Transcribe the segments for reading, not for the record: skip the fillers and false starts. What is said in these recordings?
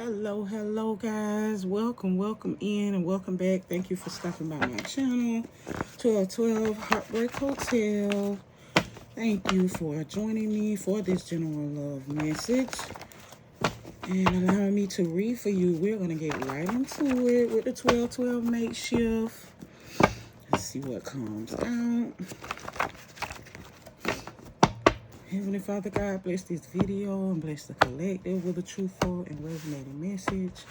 Hello guys, welcome in and welcome back. Thank you for stopping by my channel, 1212 Heartbreak Hotel. Thank you for joining me for this general love message and allowing me to read for you. We're going to get right into it with the 1212 makeshift. Let's see what comes out. Heavenly Father God, bless this video and bless the collective with a truthful and resonating message.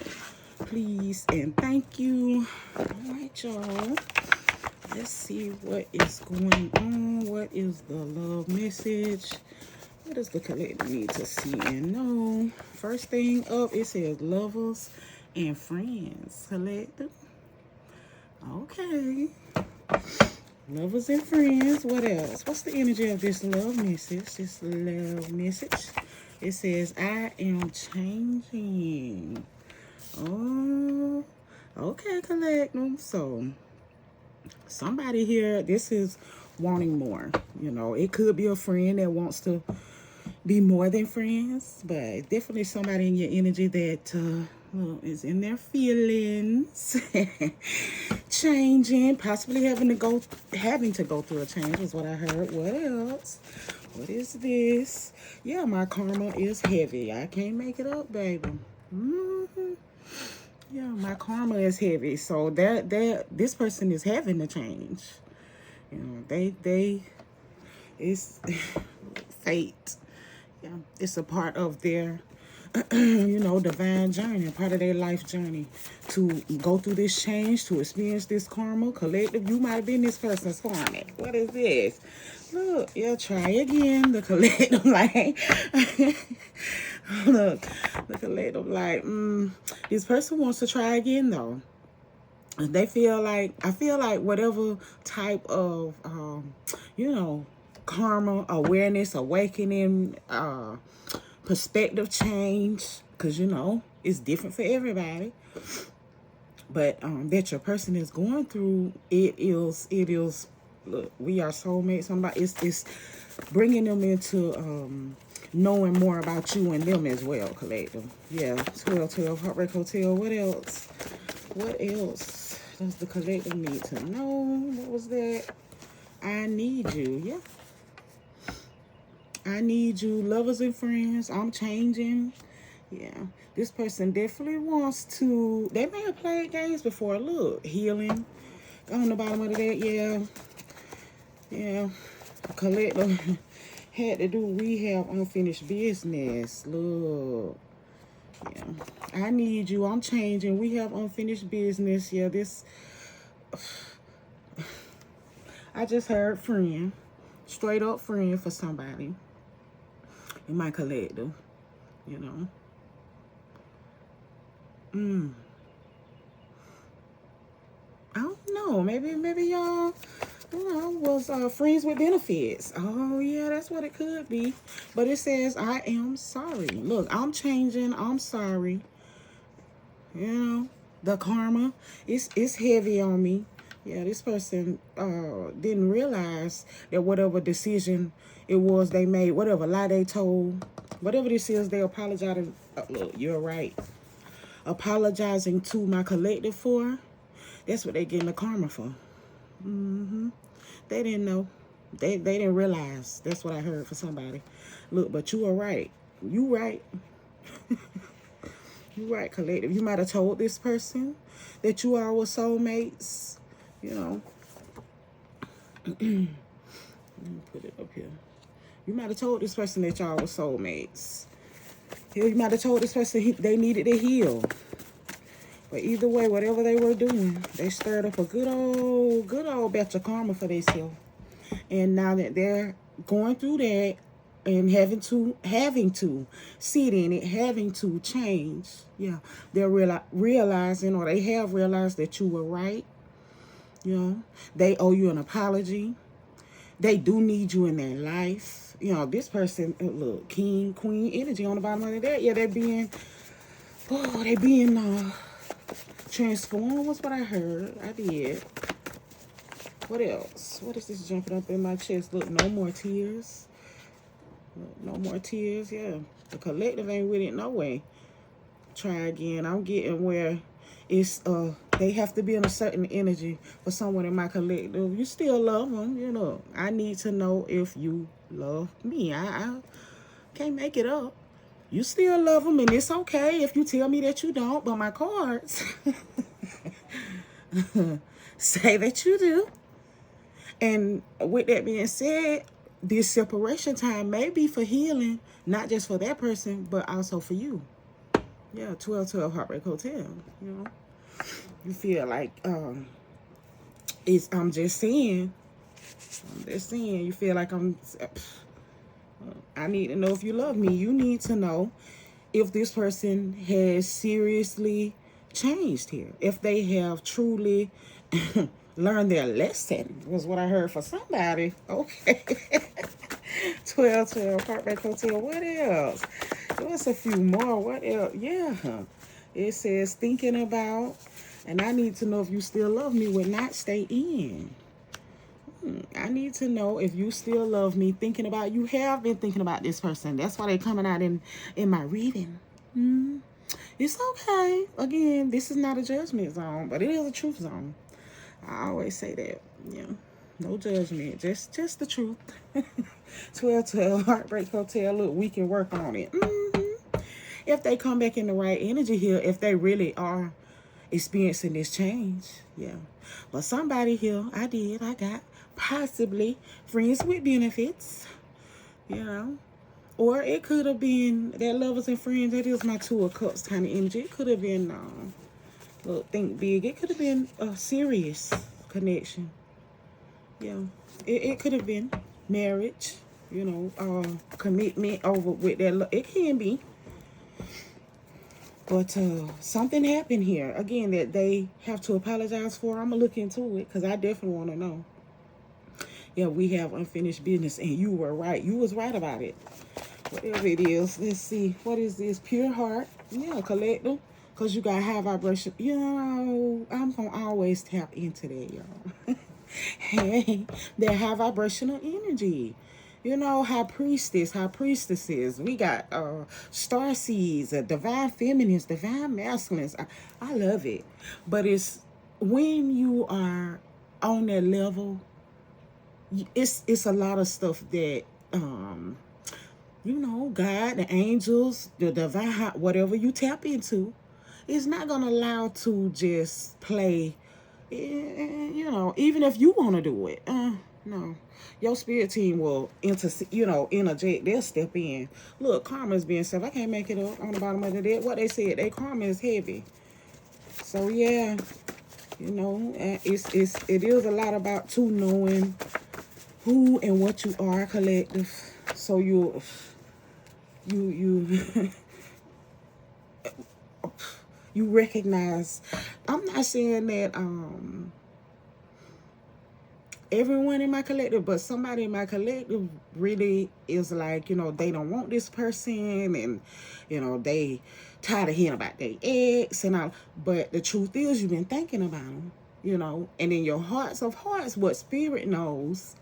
Please and thank you. All right, y'all. Let's see what is going on. What is the love message? What does the collective need to see and know? First thing up, it says lovers and friends. Collective. Okay. Lovers and friends. What else? What's the energy of this love message? This love message. It says, I am changing. Oh, okay, collective. So, somebody here, this is wanting more. You know, it could be a friend that wants to be more than friends, but definitely somebody in your energy that is in their feelings, changing, possibly having to go through a change is what I heard. What else? What is this? Yeah, my karma is heavy. I can't make it up, baby. Yeah, my karma is heavy. So that this person is having to change. You know, it's fate. Yeah, it's a part of their you know, divine journey, part of their life journey to go through this change, to experience this karma. Collective, you might have been this person's karma. What is this? Look, yeah, try again. The collective, like, look, the collective, like, this person wants to try again, though. They feel like, I feel like whatever type of, you know, karma, awareness, awakening, perspective change, because you know it's different for everybody, but that your person is going through, it is look, we are soulmates. Somebody, it's bringing them into knowing more about you and them as well. Collective. Yeah, 1212 Heartbreak Hotel. What else does the collective need to know? What was that? I need you. Yeah, I need you, lovers and friends. I'm changing. Yeah, this person definitely wants to. They may have played games before. Look, healing on the bottom of that. Yeah. Collective had to do. We have unfinished business. Look, yeah. I need you. I'm changing. We have unfinished business. Yeah, this. I just heard friend, straight up friend for somebody in my collective. You know. I don't know. Maybe y'all, you know, was friends with benefits. Oh yeah, that's what it could be. But it says, I am sorry. Look, I'm changing. I'm sorry. You know, the karma, it's heavy on me. Yeah, this person didn't realize that whatever decision it was they made, whatever lie they told, whatever this is, they apologized. Look, you're right. Apologizing to my collective for. That's what they getting the karma for. They didn't know. They didn't realize. That's what I heard for somebody. Look, but you are right. You right. You right, collective. You might have told this person that you all were soulmates. You know. Let me put it up here. You might have told this person that y'all were soulmates. You might have told this person they needed to heal. But either way, whatever they were doing, they stirred up a good old batch of karma for themselves. And now that they're going through that and having to sit in it, having to change, yeah, they're realizing, or they have realized that you were right. You know, they owe you an apology. They do need you in their life. You know, this person, look, king, queen energy on the bottom of that. Yeah, they're being transformed was what I heard. I did. What else? What is this jumping up in my chest? Look, no more tears. Look, no more tears. Yeah, the collective ain't with it no way. try again. I'm getting where it's they have to be in a certain energy for someone in my collective. You still love them, you know. I need to know if you love me. I can't make it up. You still love them, and it's okay if you tell me that you don't, but my cards say that you do. And with that being said, this separation time may be for healing, not just for that person, but also for you. Yeah, 1212 Heartbreak Hotel, you know. You feel like, I'm just saying, you feel like I need to know if you love me. You need to know if this person has seriously changed here. If they have truly learned their lesson, was what I heard for somebody. Okay. 1212 Heartbreak Hotel. What else? There was a few more. What else? Yeah. It says thinking about, and I need to know if you still love me would not stay in. I need to know if you still love me. Thinking about, you have been thinking about this person. That's why they're coming out in my reading. It's okay. Again, this is not a judgment zone, but it is a truth zone. I always say that. Yeah. No judgment. Just the truth. 1212 Heartbreak Hotel. Look, we can work on it. If they come back in the right energy here, if they really are experiencing this change. Yeah. But somebody here, I got possibly friends with benefits. You know. Or it could have been that lovers and friends. That is my Two of Cups kind of energy. It could have been, look, think big. It could have been a serious connection. Yeah. It could have been marriage, you know, commitment over with that. It can be. But something happened here. Again, that they have to apologize for. I'm going to look into it because I definitely want to know. Yeah, we have unfinished business. And you were right. You was right about it. Whatever it is. Let's see. What is this? Pure heart. Yeah, collective. Because you got high vibration. You know, I'm going to always tap into that, y'all. Hey, that high vibrational energy. You know, high priestesses. We got star seeds, divine feminines, divine masculines. I love it. But it's when you are on that level, it's a lot of stuff that you know, God, the angels, the divine, whatever you tap into, is not gonna allow to just play. You know, even if you want to do it, no, your spirit team will interject. They'll step in. Look, karma is being said. I can't make it up on the bottom of the deck. What they said, their karma is heavy. So yeah, you know, it is a lot about too knowing who and what you are, collective. So you you recognize. I'm not saying that everyone in my collective, but somebody in my collective really is like, you know, they don't want this person, and you know, they tired of hearing about their ex and all. But the truth is, you've been thinking about them, you know, and in your hearts of hearts, what spirit knows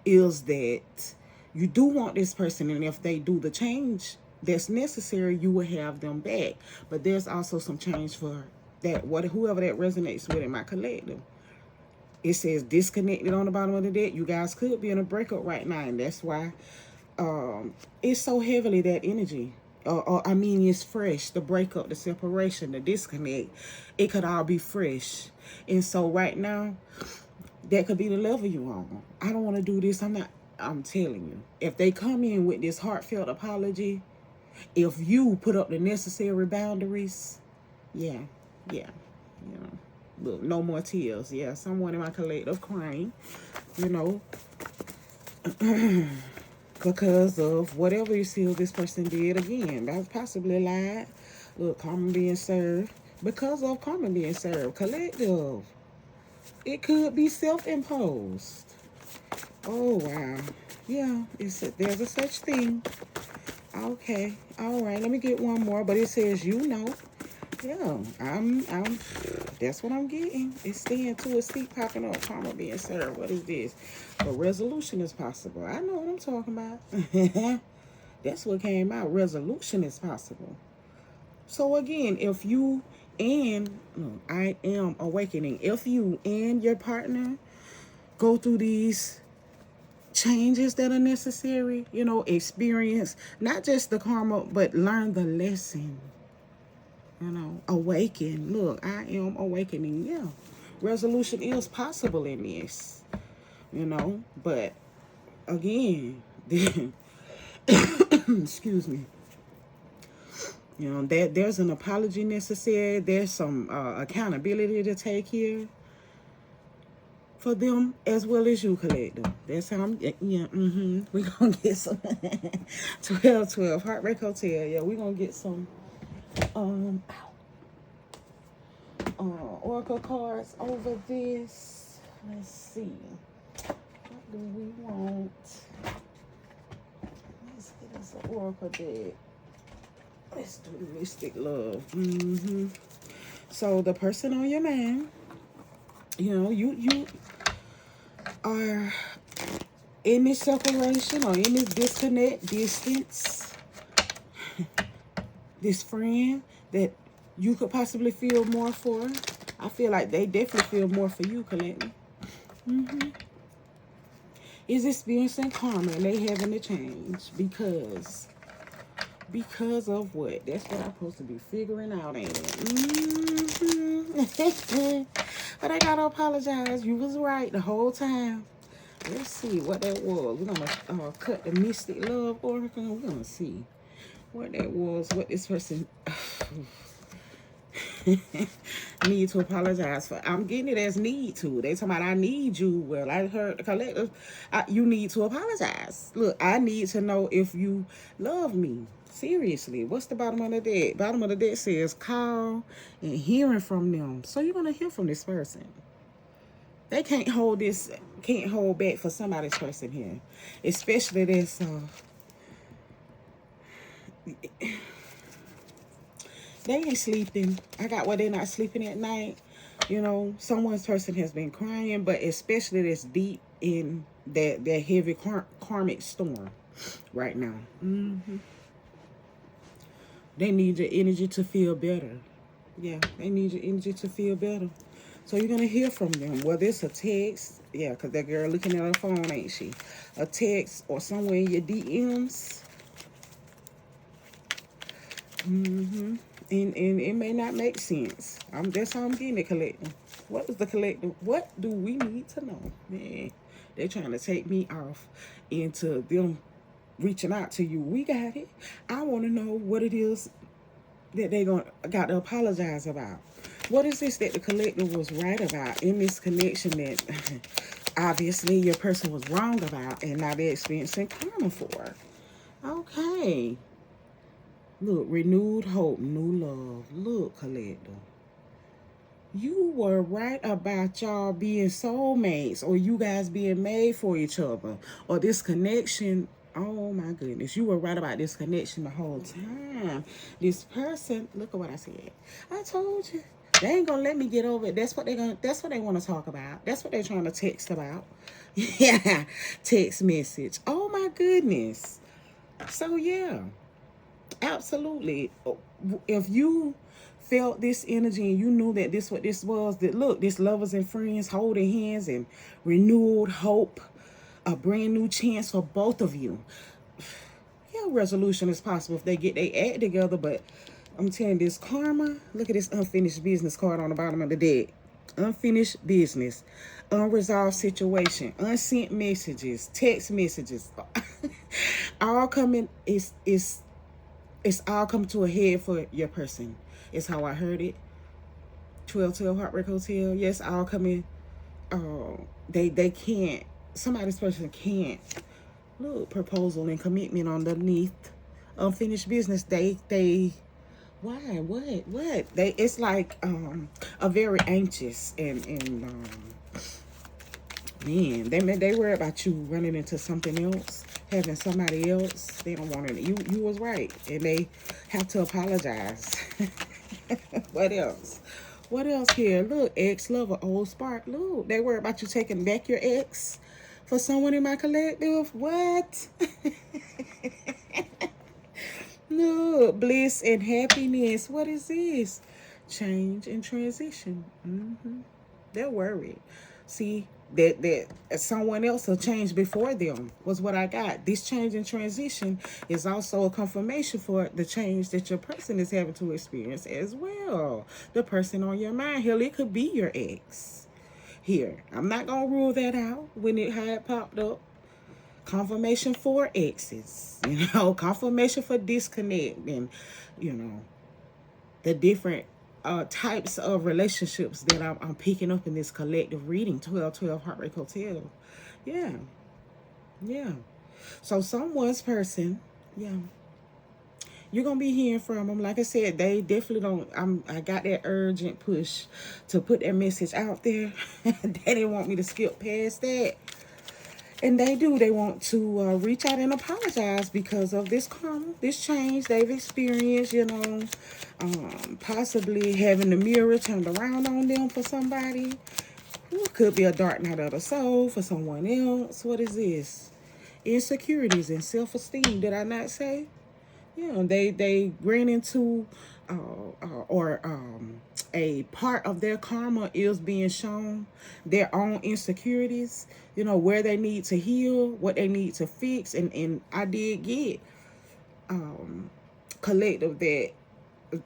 is that you do want this person, and if they do the change that's necessary, you will have them back. But there's also some change for that, whoever that resonates with in my collective. It says disconnected on the bottom of the deck. You guys could be in a breakup right now, and that's why it's so heavily that energy. I mean, it's fresh. The breakup, the separation, the disconnect, it could all be fresh. And so right now, that could be the level you're on. I don't want to do this. I'm telling you. If they come in with this heartfelt apology, if you put up the necessary boundaries, yeah, you know. Look, no more tears. Yeah, someone in my collective crying, you know, because of whatever you feel this person did. Again, that's possibly lied. Look, karma being served. Because of karma being served. Collective. It could be self-imposed. Oh, wow. Yeah, there's a such thing. Okay. All right, let me get one more. But it says, you know. Yeah, that's what I'm getting. It's staying to a seat popping up. Karma being served. What is this? But resolution is possible. I know what I'm talking about. That's what came out. Resolution is possible. So again, if you and no, I am awakening. If you and your partner go through these changes that are necessary, you know, experience not just the karma, but learn the lesson. You know, awaken. Look, I am awakening. Yeah, resolution is possible in this. You know, but again, excuse me. You know, there's an apology necessary. There's some accountability to take here for them as well as you, collective. That's how I'm, yeah, we gonna get some 12 Heartbreak Hotel. Yeah, we gonna get some Oracle cards over this. Let's see. What do we want? Let's get us an Oracle deck. Let's do the Mystic Love. So the person on your mind, you know, you are in this separation or in this disconnect, distance, this friend that you could possibly feel more for. I feel like they definitely feel more for you, collective. Is experiencing karma and they having to change because of what? That's what I'm supposed to be figuring out, ain't it? But I gotta apologize. You was right the whole time. Let's see what that was. We're gonna cut the Mystic Love Oracle. We're gonna see what that was. What this person need to apologize for. I'm getting it as need to. They talking about I need you. Well, I heard the collective. You need to apologize. Look, I need to know if you love me. Seriously, what's the bottom of the deck? Bottom of the deck says call and hearing from them. So you're gonna hear from this person. They can't hold back for somebody's person here, especially this. They ain't sleeping. I got where they're not sleeping at night. You know, someone's person has been crying, but especially this deep in that heavy karmic storm right now. They need your energy to feel better. Yeah, they need your energy to feel better. So you're going to hear from them. Whether it's a text. Yeah, because that girl looking at her phone, ain't she? A text or somewhere in your DMs. And it may not make sense. That's how I'm getting it, collective. What is the collective? What do we need to know? Man, they're trying to take me off into them reaching out to you. We got it. I want to know what it is that they got to apologize about. What is this that the collective was right about in this connection that obviously your person was wrong about and now they're experiencing karma for? Okay. Look, renewed hope, new love. Look, collective. You were right about y'all being soulmates or you guys being made for each other or this connection. Oh my goodness, you were right about this connection the whole time. This person, look at what I said. I told you. They ain't gonna let me get over it. That's what they want to talk about. That's what they're trying to text about. Yeah, text message. Oh my goodness. So yeah, absolutely. If you felt this energy and you knew that this what this was, that look, this lovers and friends holding hands and renewed hope, a brand new chance for both of you. Yeah, resolution is possible if they get their act together, but I'm telling you, this karma, look at this unfinished business card on the bottom of the deck. Unfinished business, unresolved situation, unsent messages, text messages, all coming, it's all coming to a head for your person. It's how I heard it. 12 Heartbreak Hotel. Yes, all coming. They can't. Somebody's person can't. Look, proposal and commitment underneath. Unfinished business. They. Why? What? It's like a very anxious and man. They worry about you running into something else, having somebody else. They don't want it. You was right, and they have to apologize. What else? What else here? Look, ex-lover, old spark. Look, they worry about you taking back your ex for someone in my collective. What? Look, bliss and happiness. What is this? Change and transition. They're worried. See, that someone else will change before them was what I got. This change and transition is also a confirmation for the change that your person is having to experience as well. The person on your mind, hell, it could be your ex. Here, I'm not gonna rule that out when it had popped up. Confirmation for exes, confirmation for disconnect, and the different types of relationships that I'm picking up in this collective reading, 1212 Heartbreak Hotel. Yeah. Yeah. So someone's person, yeah, you're gonna be hearing from them. Like I said, they definitely don't. I got that urgent push to put that message out there. They didn't want me to skip past that. And they do. They want to reach out and apologize because of this karma, this change they've experienced, possibly having the mirror turned around on them for somebody. It could be a dark night of the soul for someone else. What is this? Insecurities and self-esteem. Did I not say? Yeah, they ran into a part of their karma is being shown their own insecurities, where they need to heal, what they need to fix. And I did get collective that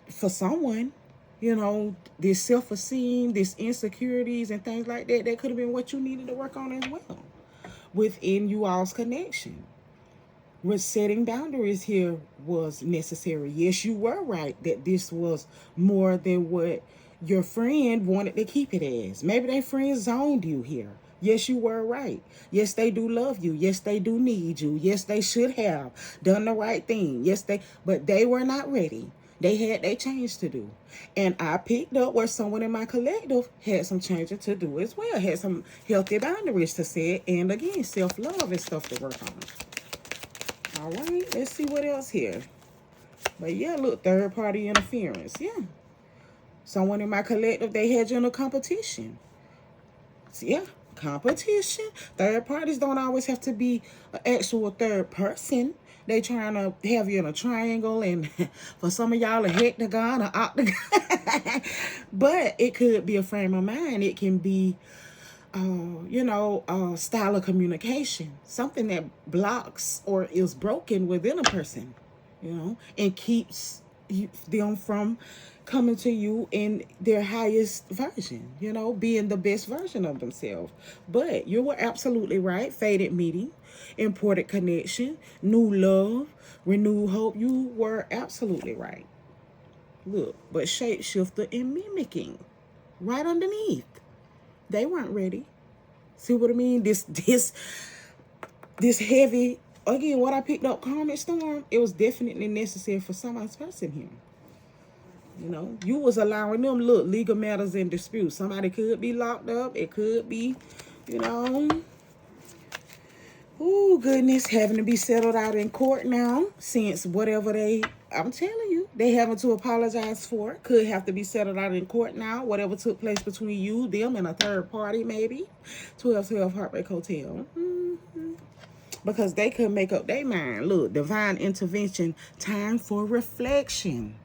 for someone, this self-esteem, this insecurities and things like that, that could have been what you needed to work on as well within you all's connection. With setting boundaries here was necessary. Yes, you were right that this was more than what your friend wanted to keep it as. Maybe their friend zoned you here. Yes, you were right. Yes, they do love you. Yes, they do need you. Yes, they should have done the right thing. But they were not ready. They had their change to do. And I picked up where someone in my collective had some changing to do as well. Had some healthy boundaries to set. And again, self-love and stuff to work on. All right, let's see what else here. But yeah, look, third party interference. Yeah. Someone in my collective, they had you in a competition. So, yeah, competition. Third parties don't always have to be an actual third person. They trying to have you in a triangle, and for some of y'all a hectagon or octagon. But it could be a frame of mind. It can be style of communication, something that blocks or is broken within a person, and keeps them from coming to you in their highest version, being the best version of themselves. But you were absolutely right. Faded meeting, imported connection, new love, renewed hope. You were absolutely right. Look, but shapeshifter and mimicking right underneath. They weren't ready. See what I mean? This heavy, again, what I picked up, karmic storm, it was definitely necessary for someone's person here. You was allowing them, look, legal matters and disputes. Somebody could be locked up. It could be, oh, goodness, having to be settled out in court now, since whatever I'm telling you, they having to apologize for it. Could have to be settled out in court now, whatever took place between you, them, and a third party, maybe. 1212 Heartbreak Hotel. Because they could make up their mind. Look, divine intervention, time for reflection.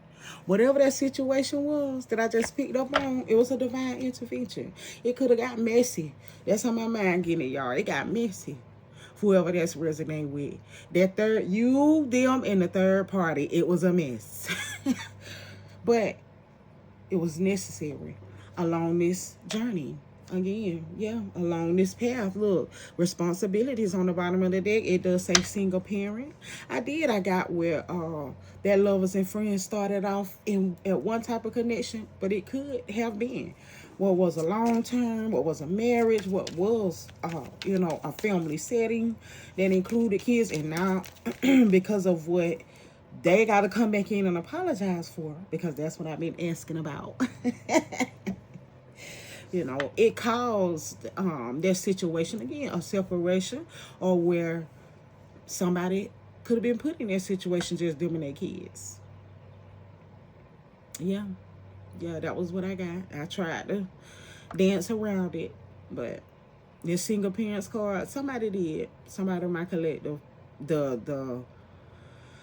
Whatever that situation was that I just picked up on, it was a divine intervention. It could have got messy. That's how my mind getting it, y'all. It got messy. Whoever that's resonating with. That third, you, them, and the third party, it was a mess. But it was necessary along this journey. Again, yeah, along this path. Look, responsibilities on the bottom of the deck. It does say single parent. I got where that lovers and friends started off at one type of connection, but it could have been what was a long term, what was a marriage, what was a family setting that included kids, and now because of what they got to come back in and apologize for, because that's what I've been asking about. It caused their situation, again, a separation, or where somebody could have been put in that situation, just them and their kids. Yeah, that was what I got. I tried to dance around it, but this single parents card, somebody in my collective, the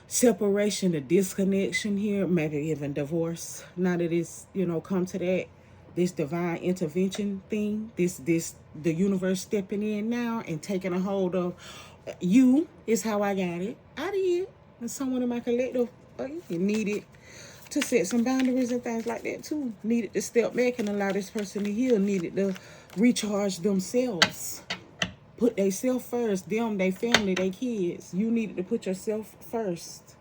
separation, the disconnection here, maybe even divorce. Now that it's, you know, come to that, this divine intervention thing, the universe stepping in now and taking a hold of you is how I got it. I did. And someone in my collective needed to set some boundaries and things like that too. Needed to step back and allow this person to heal. Needed to recharge themselves. Put themselves first. Them, their family, their kids. You needed to put yourself first.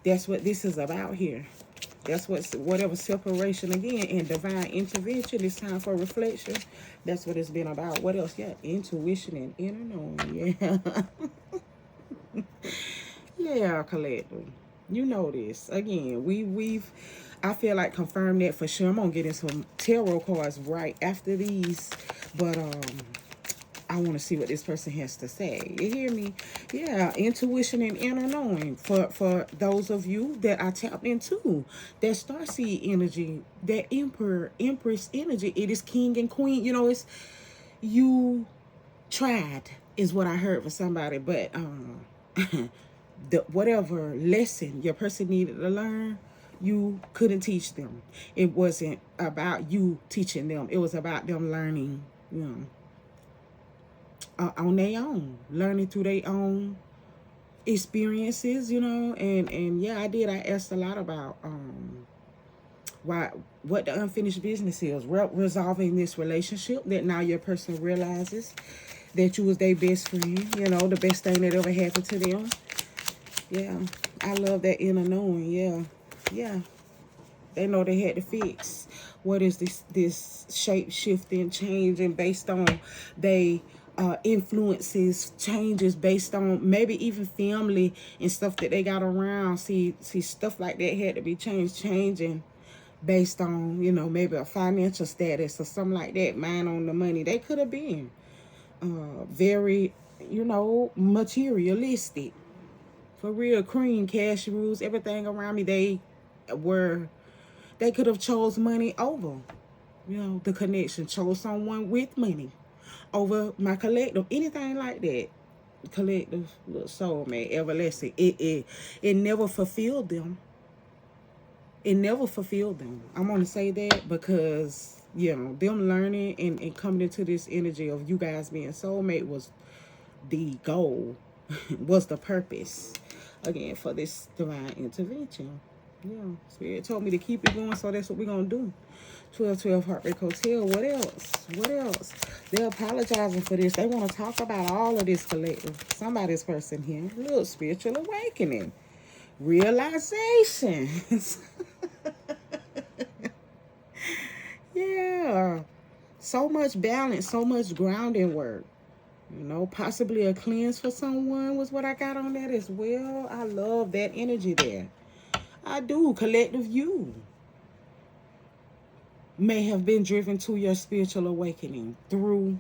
That's what this is about here. That's whatever separation again and divine intervention. It's time for reflection. That's what it's been about. What else? Yeah, intuition and inner knowing. Yeah. Yeah, collective. You know this. Again, we've I feel like confirmed that for sure. I'm gonna get in some tarot cards right after these. But I want to see what this person has to say. You hear me? Yeah, intuition and inner knowing. For those of you that I tapped into, that starseed energy, that empress energy, it is king and queen. You know, it's you tried is what I heard for somebody, but the whatever lesson your person needed to learn, you couldn't teach them. It wasn't about you teaching them. It was about them learning, you know, on their own, learning through their own experiences, you know. And yeah, I did. I asked a lot about what the unfinished business is, resolving this relationship that now your person realizes that you was their best friend, you know, the best thing that ever happened to them. Yeah, I love that inner knowing. Yeah, they know they had to fix. What is this shape shifting, changing based on they influences, changes based on maybe even family and stuff that they got around. See stuff like that had to be changing based on, you know, maybe a financial status or something like that. Mind on the money. They could have been very, you know, materialistic. For real, cream, cash rules, everything around me. They could have chose money over, you know, the connection. Chose someone with money over my collective, anything like that. Collective, little soulmate, everlasting. It never fulfilled them. It never fulfilled them. I'm gonna say that because, you know, them learning and coming into this energy of you guys being soulmate was the goal, was the purpose, again, for this divine intervention. Yeah, Spirit told me to keep it going, so that's what we're going to do. 1212 Heartbreak Hotel. What else? What else? They're apologizing for this. They want to talk about all of this collective. Somebody's person here. Little spiritual awakening. Realizations. Yeah. So much balance, so much grounding work. You know, possibly a cleanse for someone was what I got on that as well. I love that energy there. I do. Collective, you may have been driven to your spiritual awakening through,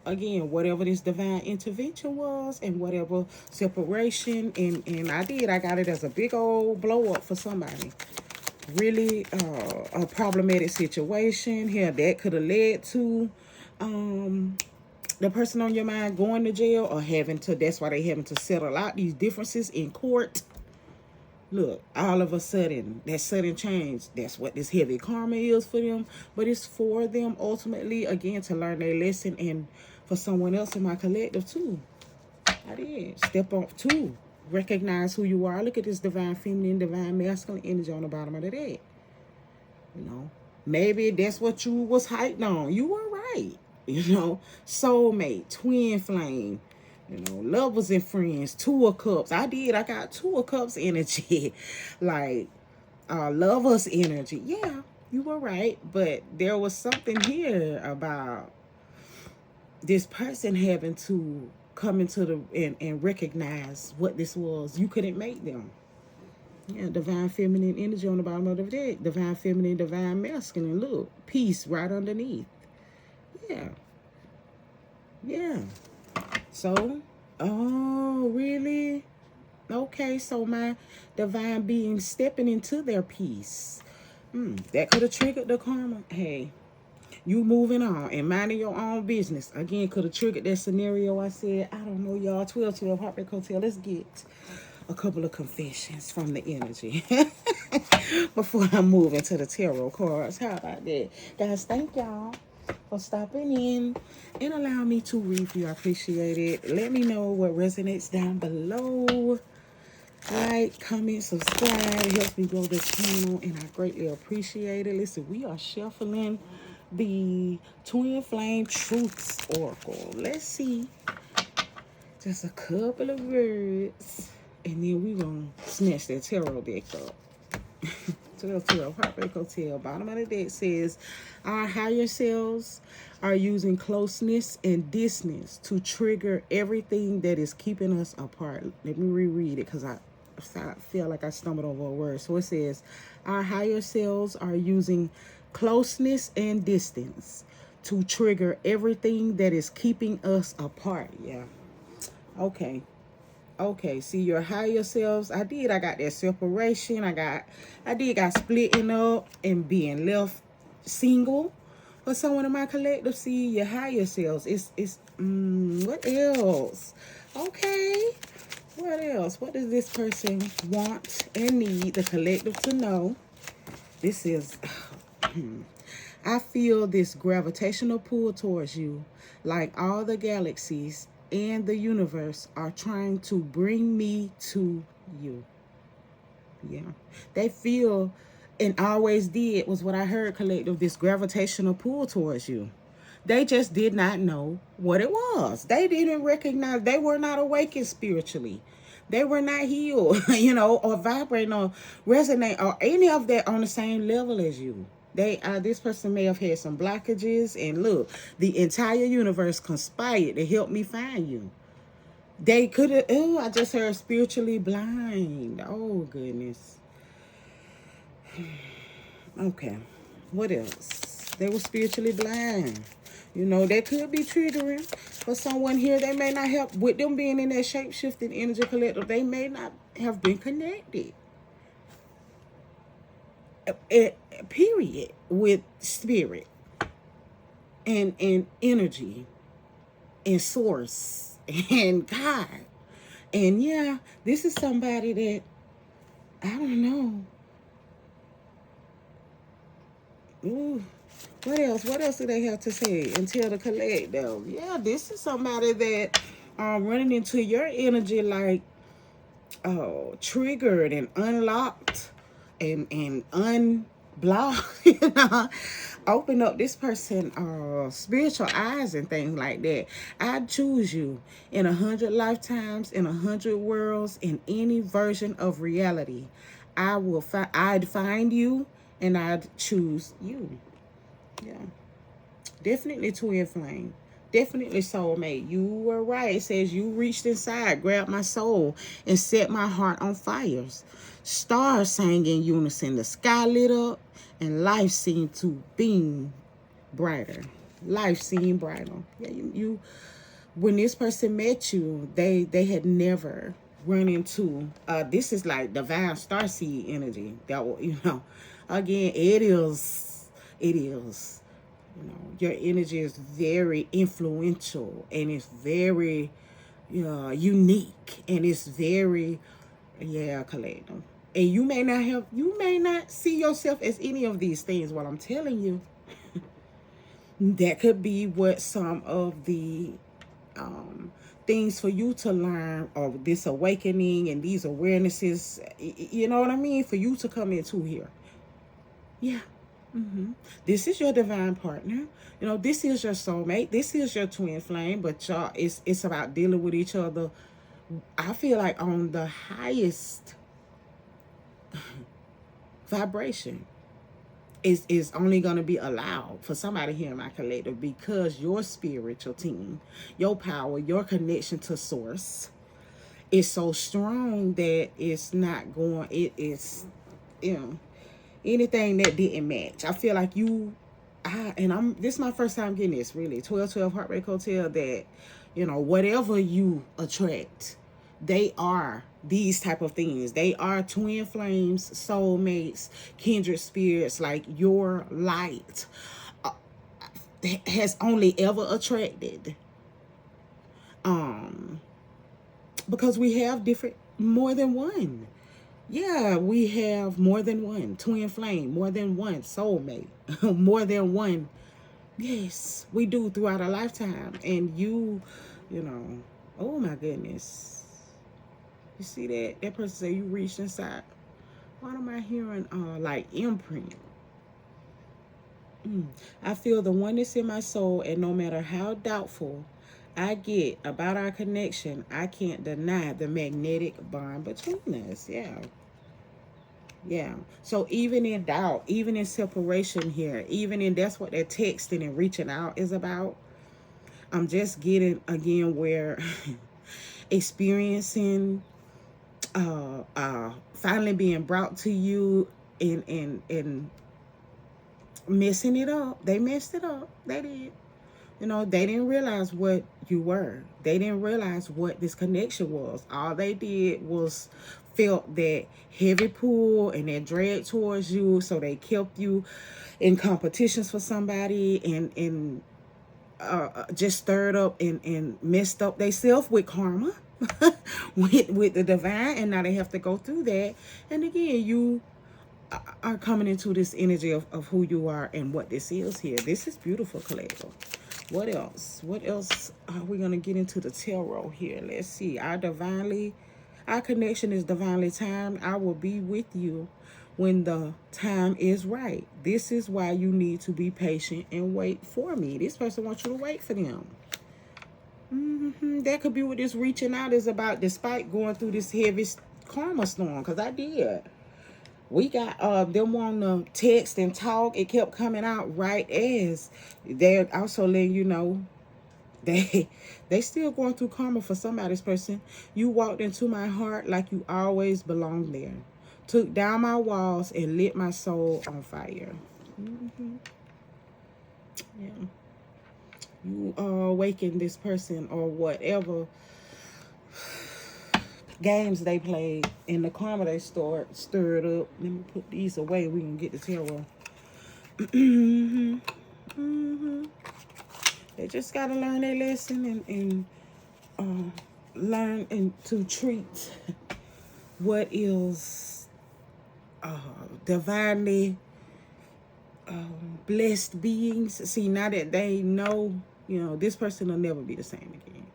again, whatever this divine intervention was and whatever separation. And I got it as a big old blow up for somebody. Really a problematic situation here that could have led to the person on your mind going to jail or having to, that's why they having to settle out these differences in court. Look, all of a sudden, that sudden change, that's what this heavy karma is for them. But it's for them ultimately, again, to learn their lesson and for someone else in my collective too. I did. Step up too. Recognize who you are. Look at this divine feminine, divine masculine energy on the bottom of the deck. You know, maybe that's what you was hyped on. You were right. You know, soulmate, twin flame, you know, lovers and friends, two of cups. I got two of cups energy. Like lovers energy. Yeah, you were right. But there was something here about this person having to come into the and recognize what this was. You couldn't make them. Yeah, divine feminine energy on the bottom of the deck. Divine feminine, divine masculine. Look, peace right underneath. Yeah. Yeah. So, oh, really? Okay, so my divine being stepping into their peace. That could have triggered the karma. Hey, You moving on and minding your own business. Again, could have triggered that scenario I said. I don't know, y'all. 12 Heartbreak Hotel. Let's get a couple of confessions from the energy before I move into the tarot cards. How about that? Guys, thank y'all for stopping in and allow me to read you. I appreciate it. Let me know what resonates down below. Like, comment, subscribe. It helps me grow the channel, and I greatly appreciate it. Listen, we are shuffling the Twin Flame Truths Oracle. Let's see. Just a couple of words, and then we gonna snatch that tarot deck up. 12 Heartbreak Hotel. Bottom of the deck says, our higher selves are using closeness and distance to trigger everything that is keeping us apart. Let me reread it because I feel like I stumbled over a word. So it says, our higher selves are using closeness and distance to trigger everything that is keeping us apart. Yeah. Okay. Okay, see your higher selves. I got that separation. I did got splitting up and being left single. But someone in my collective, see your higher selves. What else? Okay. What else? What does this person want and need the collective to know? This is I feel this gravitational pull towards you, like all the galaxies and the universe are trying to bring me to you. Yeah. They feel, and always did, was what I heard, collective, this gravitational pull towards you. They just did not know what it was. They didn't recognize, they were not awakened spiritually. They were not healed, or vibrating or resonate or any of that on the same level as you. This person may have had some blockages, and look, the entire universe conspired to help me find you. They could have, I just heard spiritually blind. Oh, goodness. Okay. What else? They were spiritually blind. That could be triggering for someone here. They may not have, with them being in that shape-shifting energy collective, they may not have been connected. Period. With spirit and energy and source and God. And yeah, this is somebody that, I don't know. Ooh. What else? What else do they have to say until the collective? Yeah, this is somebody that running into your energy like triggered and unlocked and unblocked. Open up this person spiritual eyes and things like that. I'd choose you in 100 lifetimes, in 100 worlds, in any version of reality. I'd find you and I'd choose you. Yeah. Definitely twin flame. Definitely soulmate. You were right. It says you reached inside, grabbed my soul, and set my heart on fires. Stars sang in unison. The sky lit up, and life seemed to beam brighter. Life seemed brighter. Yeah, you. When this person met you, they had never run into. This is like divine starseed energy. That again, it is. Your energy is very influential, and it's very unique, and it's very collective. And you may not see yourself as any of these things. What I'm telling you, that could be what some of the things for you to learn, or this awakening and these awarenesses, you know what I mean, for you to come into here. Yeah. This is your divine partner. This is your soulmate. This is your twin flame. But y'all, it's about dealing with each other. I feel like on the highest vibration is only going to be allowed for somebody here in my collective, because your spiritual team, your power, your connection to source is so strong that it's not going. It is, anything that didn't match. I feel like this is my first time getting this, really. 12 Heartbreak Hotel, that, whatever you attract, they are these type of things. They are twin flames, soulmates, kindred spirits, like your light. has only ever attracted. Because we have more than one. Yeah, we have more than one twin flame, more than one soulmate, more than one. Yes, we do throughout our lifetime. And you know, oh my goodness. You see that? That person say you reached inside. What am I hearing? Like imprint. I feel the oneness in my soul, and no matter how doubtful I get about our connection, I can't deny the magnetic bond between us. Yeah. Yeah. So even in doubt, even in separation here, even in that's what that texting and reaching out is about. I'm just getting again where experiencing finally being brought to you and messing it up. They messed it up. They did. You know, they didn't realize what you were. They didn't realize what this connection was. All they did was felt that heavy pull and that drag towards you. So they kept you in competitions for somebody and just stirred up and messed up themselves with karma, with the divine. And now they have to go through that. And again, you are coming into this energy of who you are and what this is here. This is beautiful, collective. What else? What else are we going to get into the tarot here? Let's see. Our connection is divinely timed. I will be with you when the time is right. This is why you need to be patient and wait for me. This person wants you to wait for them. That could be what this reaching out is about, despite going through this heavy karma storm, because I did. We got them on the text and talk. It kept coming out right as they're also letting you know they still going through karma for somebody's person. You walked into my heart like you always belonged there. Took down my walls and lit my soul on fire. Yeah. You awakened this person or whatever games they played and the karma they stirred up. Let me put these away. We can get the tarot. They just gotta learn their lesson and learn and to treat what is divinely blessed beings. See, now that they know, you know, this person will never be the same again.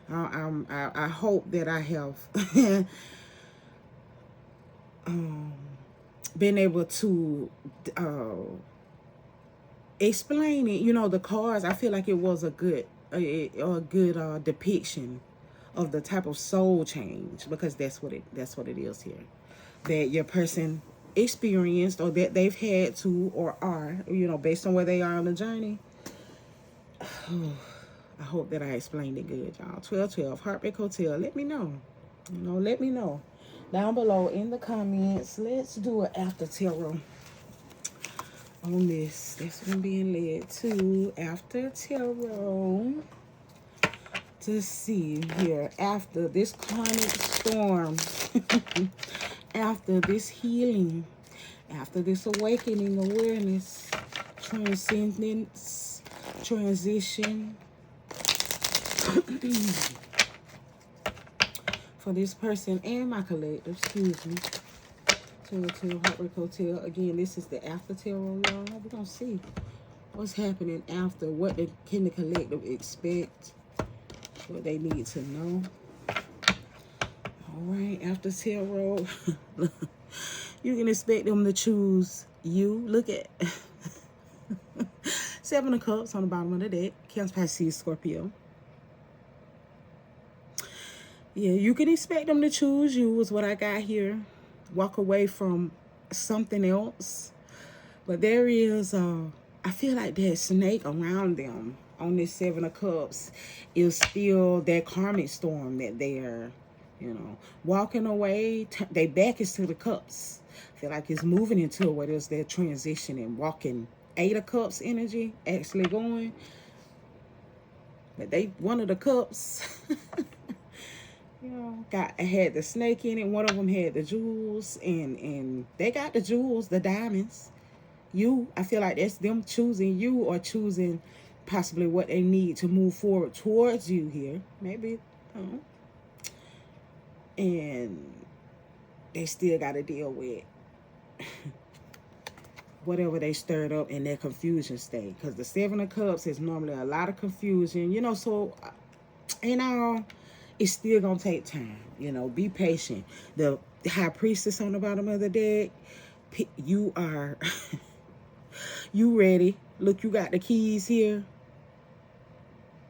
I hope that I have been able to explain it. You know, the cards, I feel like it was a good depiction of the type of soul change, because that's what it is here. That your person experienced, or that they've had to, or are, you know, based on where they are on the journey. I hope that I explained it good, y'all. 1212 Heartbreak Hotel. Let me know. You know, let me know down below in the comments. Let's do an after tarot on this. That's what I'm being led to. After tarot. To see here. After this karmic storm. After this healing. After this awakening awareness. Transcendence. Transition. For this person and my collective, excuse me. Tarot, Heartbreak Hotel. Again, this is the after tarot, y'all. We're gonna see what's happening after. What can the collective expect? What they need to know. All right, after tarot, you can expect them to choose you. Look at 7 of Cups on the bottom of the deck. Cancer, Pisces, Scorpio. Yeah, you can expect them to choose you is what I got here. Walk away from something else. But there is, I feel like that snake around them on this 7 of Cups is still that karmic storm that they're, you know, walking away. They back is to the cups. I feel like it's moving into what is their transition and walking. 8 of Cups energy actually going. But they, one of the cups, you know, had the snake in it. One of them had the jewels, and they got the jewels, the diamonds. You, I feel like that's them choosing you or choosing possibly what they need to move forward towards you here. Maybe. And they still got to deal with whatever they stirred up in their confusion state. Because the Seven of Cups is normally a lot of confusion. You know, so, it's still going to take time. You know, be patient. The High Priestess on the bottom of the deck, you are, you ready. Look, you got the keys here.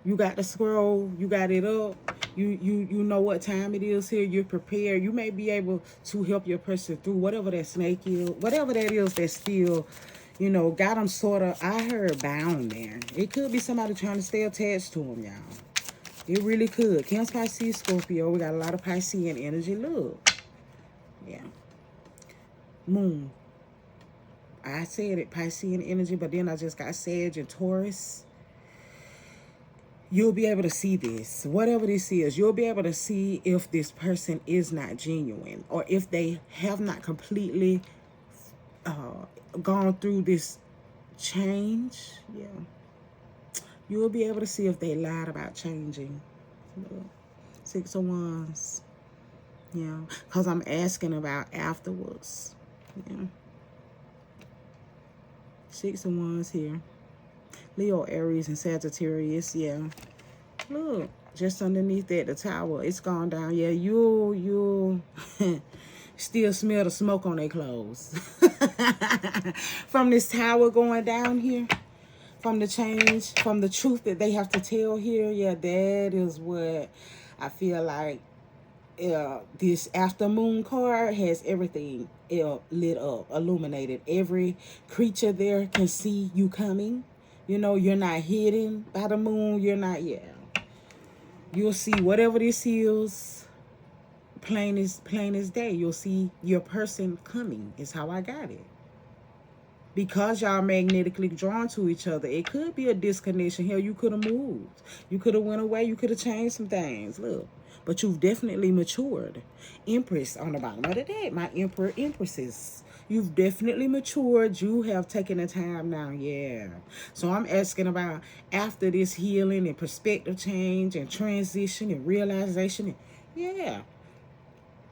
You got the scroll. You got it up. You know what time it is here. You're prepared. You may be able to help your person through whatever that snake is, whatever that is that's still, you know, got them sort of, I heard, bound there. It could be somebody trying to stay attached to them, y'all. It really could. Cancer, Pisces, Scorpio. We got a lot of Piscean energy. Look. Yeah. Moon. I said it, Piscean energy, but then I just got Sag and Taurus. You'll be able to see this. Whatever this is, you'll be able to see if this person is not genuine or if they have not completely gone through this change. Yeah. You'll be able to see if they lied about changing. Six of Wands. Yeah. Because I'm asking about afterwards. Yeah. Six of Wands here. Leo, Aries, and Sagittarius. Yeah. Look, just underneath that, the tower. It's gone down. Yeah, you'll still smell the smoke on their clothes. From this tower going down here. From the change. From the truth that they have to tell here. Yeah, that is what I feel like. This after moon card has everything lit up, illuminated. Every creature there can see you coming. You know, you're not hidden by the moon. You're not, yeah. You'll see whatever this is, plain as day. You'll see your person coming, is how I got it. Because y'all magnetically drawn to each other, it could be a disconnection. Hell, you could have moved. You could have went away. You could have changed some things. Look. But you've definitely matured. Empress on the bottom of the deck. My Emperor, Empresses. You've definitely matured. You have taken the time now. Yeah. So I'm asking about after this healing and perspective change and transition and realization. Yeah.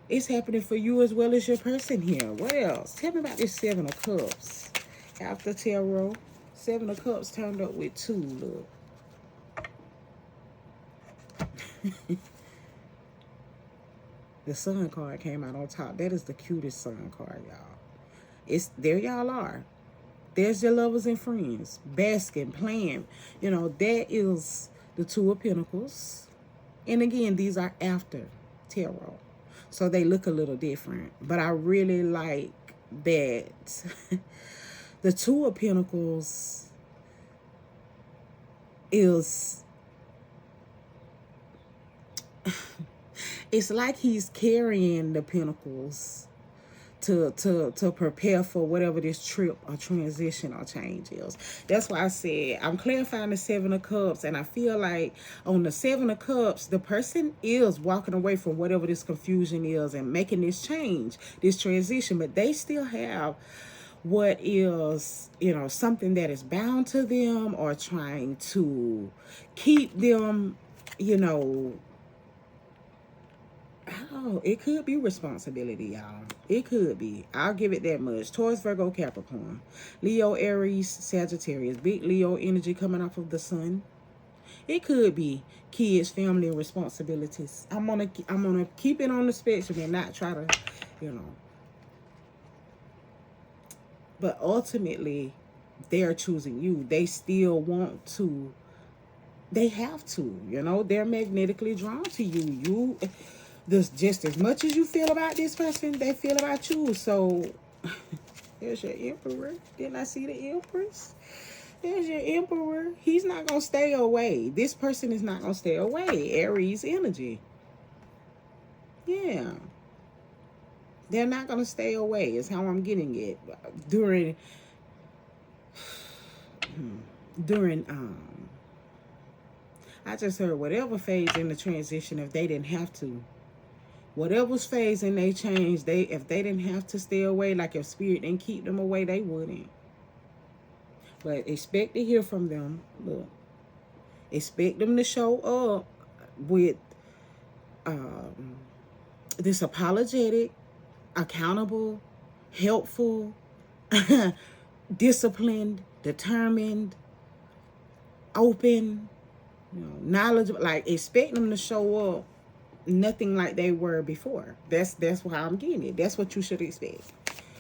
It's happening for you as well as your person here. What else? Tell me about this Seven of Cups. After tarot, Seven of Cups turned up with 2. Look. The Sun card came out on top. That is the cutest Sun card, y'all. There y'all are. There's your lovers and friends. Basking, playing. You know, that is the Two of Pentacles. And again, these are after tarot. So they look a little different. But I really like that the Two of Pentacles is... It's like he's carrying the pentacles to prepare for whatever this trip or transition or change is. That's why I said I'm clarifying the Seven of Cups, and I feel like on the Seven of Cups, the person is walking away from whatever this confusion is and making this change, this transition, but they still have what is, you know, something that is bound to them or trying to keep them, you know. Oh, it could be responsibility, y'all. It could be. I'll give it that much. Taurus, Virgo, Capricorn. Leo, Aries, Sagittarius. Big Leo energy coming off of the sun. It could be kids, family, and responsibilities. I'm gonna keep it on the spectrum and not try to, you know. But ultimately, they're choosing you. They still want to. They have to, you know. They're magnetically drawn to you. This just as much as you feel about this person, they feel about you. So there's your Emperor. Didn't I see the Empress? There's your Emperor. He's not gonna stay away. This person is not gonna stay away. Aries energy. Yeah. They're not gonna stay away, is how I'm getting it. During I just heard whatever phase in the transition, if they didn't have to. Whatever's phase in they change, if they didn't have to stay away, like if spirit didn't keep them away, they wouldn't. But expect to hear from them. Look, Expect them to show up with this apologetic, accountable, helpful, disciplined, determined, open, knowledgeable. Like, expect them to show up nothing like they were before. That's how I'm getting it. That's what you should expect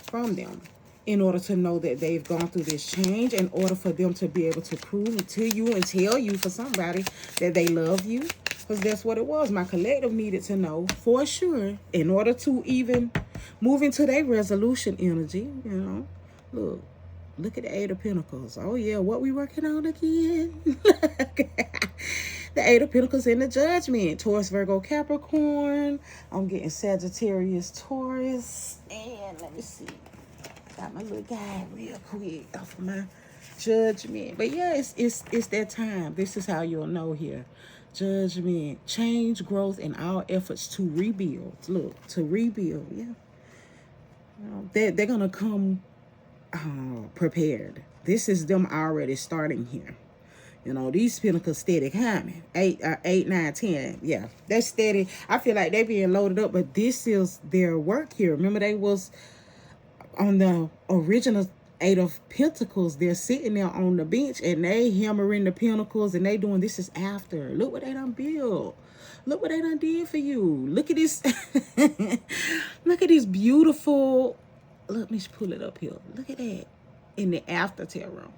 from them, in order to know that they've gone through this change, in order for them to be able to prove to you and tell you, for somebody, that they love you. Because that's what it was. My collective needed to know for sure, in order to even move into their resolution energy. Look at the Eight of Pentacles. Oh yeah, what we working on again? The Eight of Pentacles in the Judgment. Taurus, Virgo, Capricorn. I'm getting Sagittarius, Taurus. And let me see. Got my little guy real quick off of my Judgment. But yeah, it's that time. This is how you'll know here. Judgment. Change, growth, and our efforts to rebuild. Look, to rebuild. Yeah. They're going to come prepared. This is them already starting here. These Pentacles steady coming. 8, 9, 10. Yeah, they're steady. I feel like they being loaded up, but this is their work here. Remember, they was on the original Eight of Pentacles. They're sitting there on the bench and they hammering the Pentacles and they doing, this is after. Look what they done built. Look what they done did for you. Look at this. Look at this beautiful. Let me pull it up here. Look at that. In the after tarot.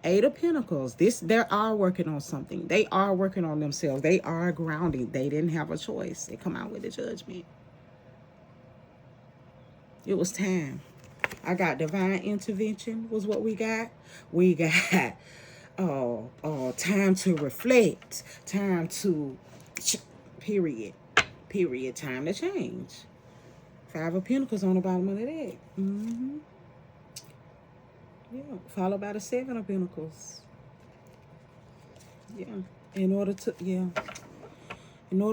Eight of Pentacles. They are working on something. They are working on themselves. They are grounding. They didn't have a choice. They come out with the Judgment. It was time. I got divine intervention was what we got. We got time to reflect. Time to period. Time to change. 5 of Pentacles on the bottom of the deck. Yeah, followed by the 7 of Pentacles. Yeah, in order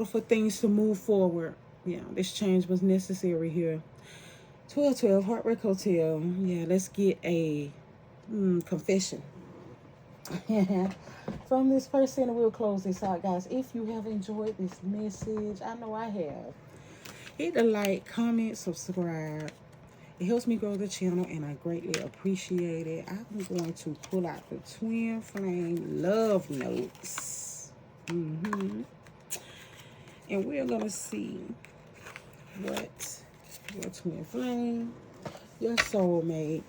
for things to move forward, this change was necessary here. 1212, Heartbreak Hotel. Yeah, let's get a confession from this person, and we'll close this out, guys. If you have enjoyed this message, I know I have, hit the like, comment, subscribe. It helps me grow the channel, and I greatly appreciate it. I'm going to pull out the Twin Flame Love Notes. And we're going to see what your Twin Flame, your soulmate,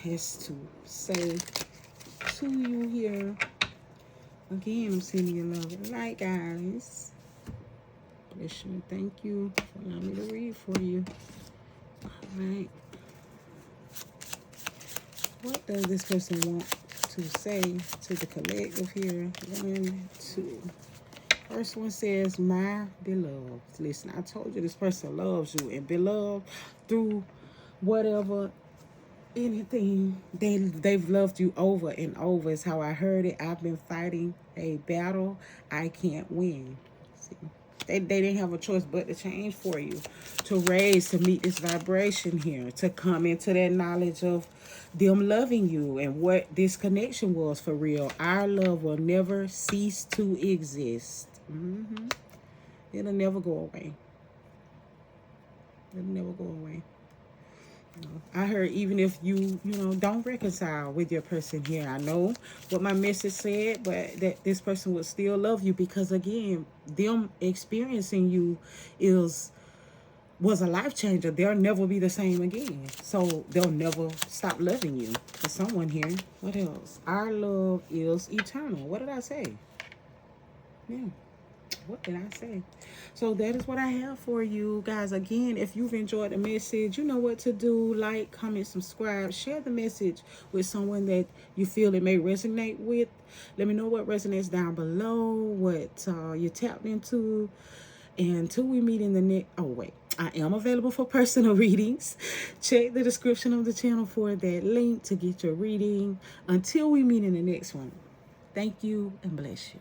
has to say to you here. Again, I'm sending you love and light, guys. Bless you. Thank you for allowing me to read for you. Alright. What does this person want to say to the collective here? 1, 2. First one says, my beloved. Listen, I told you this person loves you, and beloved through whatever, anything, they've loved you over and over is how I heard it. I've been fighting a battle I can't win. See? They didn't have a choice but to change for you, to raise, to meet this vibration here, to come into that knowledge of them loving you and what this connection was for real. Our love will never cease to exist. It'll never go away. It'll never go away. I heard even if you don't reconcile with your person here. I know what my message said, but that this person would still love you, because again, them experiencing you was a life changer. They'll never be the same again. So they'll never stop loving you. For someone here, what else? Our love is eternal. What did I say? Yeah. What did I say? So that is what I have for you guys. Again, if you've enjoyed the message, you know what to do. Like, comment, subscribe, share the message with someone that you feel it may resonate with. Let me know what resonates down below, what you tapped into. And until we meet in the next, I am available for personal readings. Check the description of the channel for that link to get your reading. Until we meet in the next one, thank you and bless you.